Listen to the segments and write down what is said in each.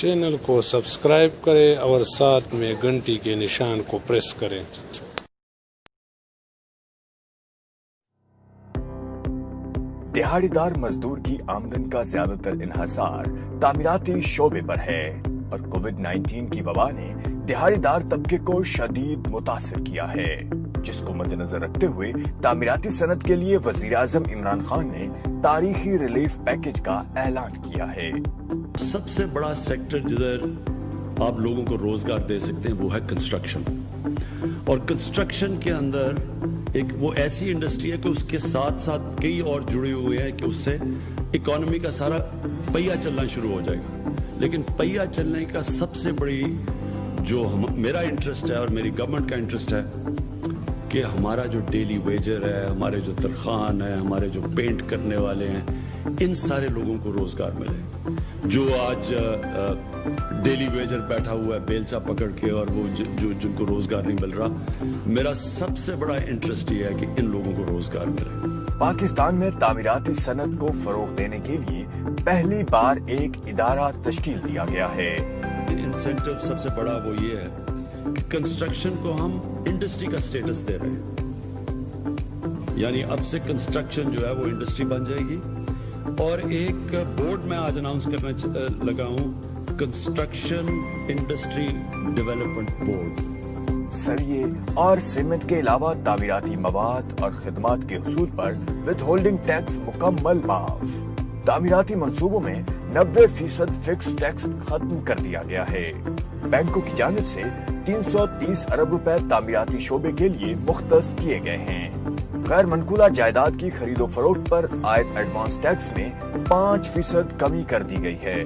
Channel کو subscribe کریں اور ساتھ میں گھنٹی کے نشان کو پریس کریں۔ دہاڑی دار مزدور کی آمدن کا زیادہ تر انحصار تعمیراتی شعبے پر ہے اور کووڈ-19 کی وبا نے دہاڑی دار طبقے کو شدید متاثر کیا ہے، جس کو مد نظر رکھتے ہوئے تعمیراتی صنعت کے لیے وزیر اعظم عمران خان نے تاریخی ریلیف پیکج کا اعلان کیا ہے۔ سب سے بڑا سیکٹر جدھر آپ لوگوں کو روزگار دے سکتے ہیں وہ ہے کنسٹرکشن، اور کنسٹرکشن کے اندر ایک وہ ایسی انڈسٹری ہے کہ اس کے ساتھ ساتھ کئی اور جڑے ہوئے ہیں کہ اس سے اکانومی کا سارا پہیہ چلنا شروع ہو جائے گا۔ لیکن پہیہ چلنے کا سب سے بڑی جو میرا انٹرسٹ ہے اور میری گورنمنٹ کا انٹرسٹ ہے کہ ہمارا جو ڈیلی ویجر ہے، ہمارے جو ترخان ہے، ہمارے جو پینٹ کرنے والے ہیں، ان سارے لوگوں کو روزگار ملے۔ جو آج ڈیلی ویجر بیٹھا ہوا ہے بیلچا پکڑ کے اور وہ جن کو روزگار نہیں مل رہا، میرا سب سے بڑا انٹرسٹ یہ ہے کہ ان لوگوں کو روزگار ملے۔ پاکستان میں تعمیراتی صنعت کو فروغ دینے کے لیے پہلی بار ایک ادارہ تشکیل دیا گیا ہے۔ انسینٹیو سب سے بڑا وہ یہ ہے کہ کنسٹرکشن کو ہم انڈسٹری کا سٹیٹس دے رہے ہیں، یعنی اب سے کنسٹرکشن جو ہے وہ انڈسٹری بن جائے گی۔ اور ایک بورڈ میں آج اناؤنس کرنا لگا ہوں، کنسٹرکشن انڈسٹری ڈیولپمنٹ بورڈ۔ سریے اور سیمنٹ کے علاوہ تعمیراتی مواد اور خدمات کے حصول پر ود ہولڈنگ ٹیکس مکمل معاف۔ تعمیراتی منصوبوں میں 90% فکس ٹیکس ختم کر دیا گیا ہے۔ بینکوں کی جانب سے 330 ارب روپے تعمیراتی شعبے کے لیے مختص کیے گئے ہیں۔ غیر منقولہ جائیداد کی خرید و فروخت پر عائد ایڈوانس ٹیکس میں 5% کمی کر دی گئی ہے۔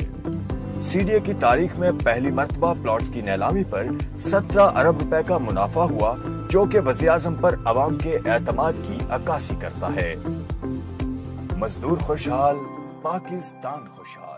سی ڈی اے کی تاریخ میں پہلی مرتبہ پلاٹس کی نیلامی پر 17 ارب روپے کا منافع ہوا، جو کہ وزیر اعظم پر عوام کے اعتماد کی عکاسی کرتا ہے۔ مزدور خوشحال، پاکستان خوشحال۔